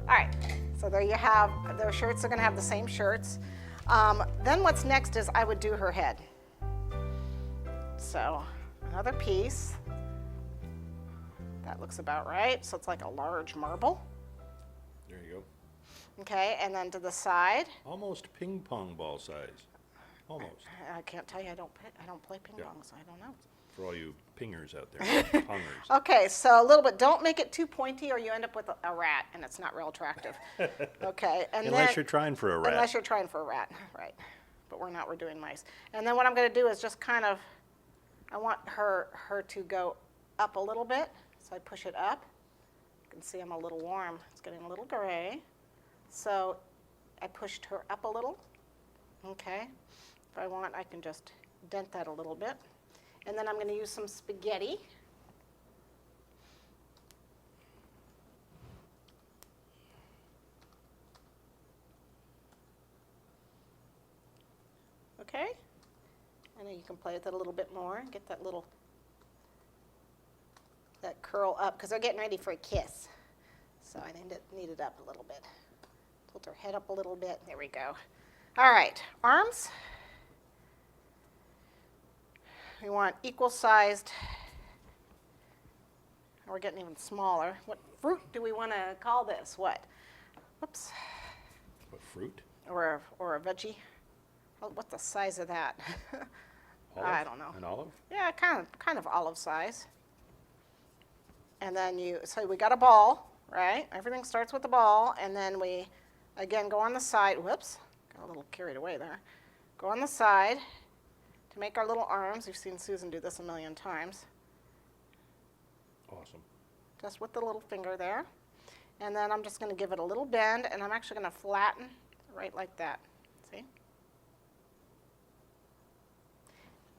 All right, so there you have, those shirts are gonna have the same shirts. Then what's next is I would do her head. So another piece. That looks about right. So it's like a large marble. There you go. Okay, and then to the side. Almost ping pong ball size. Almost. I can't tell you, I don't play ping pong, so I don't know. For all you pingers out there, pongers. Okay, so a little bit, don't make it too pointy or you end up with a rat and it's not real attractive. Okay, and Unless then, you're trying for a rat. Unless you're trying for a rat, right. But we're doing mice. And then what I'm gonna do is just kind of, I want her to go up a little bit. So I push it up. You can see I'm a little warm. It's getting a little gray. So I pushed her up a little. Okay. If I want, I can just dent that a little bit. And then I'm going to use some spaghetti. Okay. And then you can play with it a little bit more and get that curl up, because they're getting ready for a kiss. So I need it up a little bit. Tilt her head up a little bit. There we go. All right, arms. We want equal-sized. We're getting even smaller. What fruit do we want to call this? What? Whoops. What fruit? Or a veggie. Oh, what's the size of that? Olive? I don't know. An olive? Yeah, kind of olive size. And then so we got a ball, right? Everything starts with a ball, and then we, again, go on the side. Whoops, got a little carried away there. Go on the side to make our little arms. You've seen Susan do this a million times. Awesome. Just with the little finger there. And then I'm just going to give it a little bend, and I'm actually going to flatten right like that. See?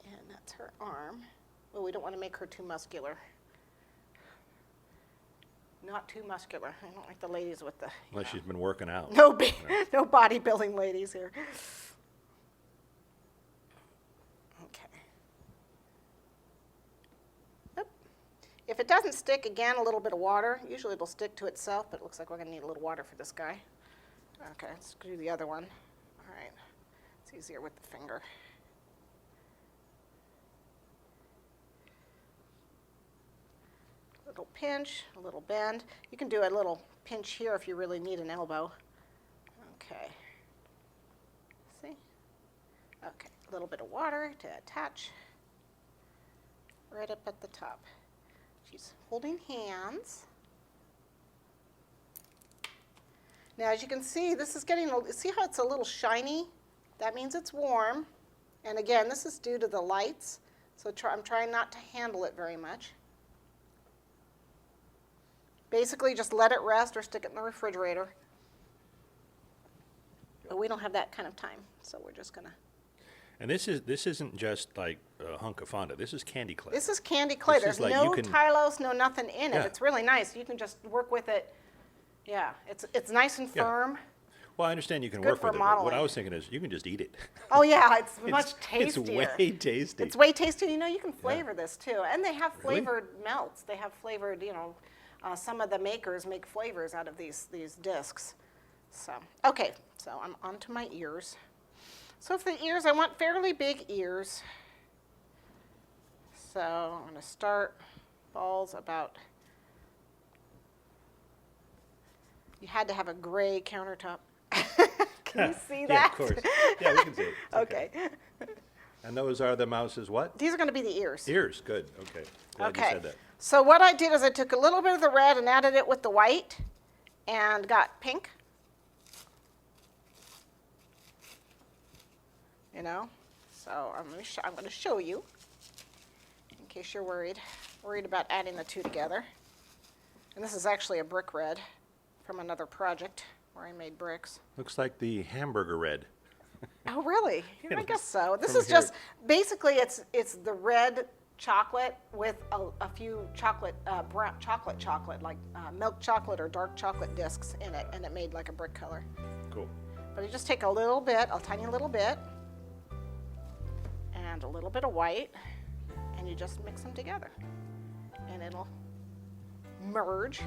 And that's her arm. Well, we don't want to make her too muscular. Not too muscular. I don't like the ladies with the... Unless she's been working out. No bodybuilding ladies here. Okay. Yep. If it doesn't stick, again, a little bit of water. Usually it'll stick to itself, but it looks like we're going to need a little water for this guy. Okay, let's do the other one. All right. It's easier with the finger. A little pinch, a little bend. You can do a little pinch here if you really need an elbow. Okay. See? Okay, a little bit of water to attach right up at the top. She's holding hands. Now, as you can see, this is getting, see how it's a little shiny? That means it's warm. And again, this is due to the lights, so I'm trying not to handle it very much. Basically, just let it rest or stick it in the refrigerator. But we don't have that kind of time, so we're just gonna. And this isn't just like a hunk of Fonda. This is candy clay. This is candy clay. There's like no Tylos, no nothing in it. Yeah. It's really nice. You can just work with it. Yeah, it's nice and firm. Well, I understand you can Good work for with it, but modeling. what I was thinking is you can just eat it. Oh yeah, it's much tastier. It's way tasty. It's way tastier. You know, you can flavor this too, and they have Really? flavored melts. They have flavored. You know, some of the makers make flavors out of these discs. So okay, so I'm onto my ears. So for the ears, I want fairly big ears. So I'm going to start balls about. You had to have a gray countertop. Can you see that? Yeah, of course. Yeah, we can see it. It's Okay. And those are the mouse's what? These are going to be the ears. Ears. Good. Okay. Glad you said that. So what I did is I took a little bit of the red and added it with the white and got pink. You know? So I'm going to show you in case you're worried about adding the two together. And this is actually a brick red from another project where I made bricks. Looks like the hamburger red. Oh, really? I guess so. This From is just, basically it's the red chocolate with a few chocolate, brown chocolate, like milk chocolate or dark chocolate discs in it, and it made like a brick color. Cool. But you just take a little bit, a tiny little bit, and a little bit of white, and you just mix them together. And it'll merge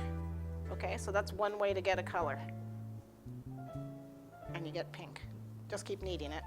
Okay, so that's one way to get a color. And you get pink. Just keep kneading it.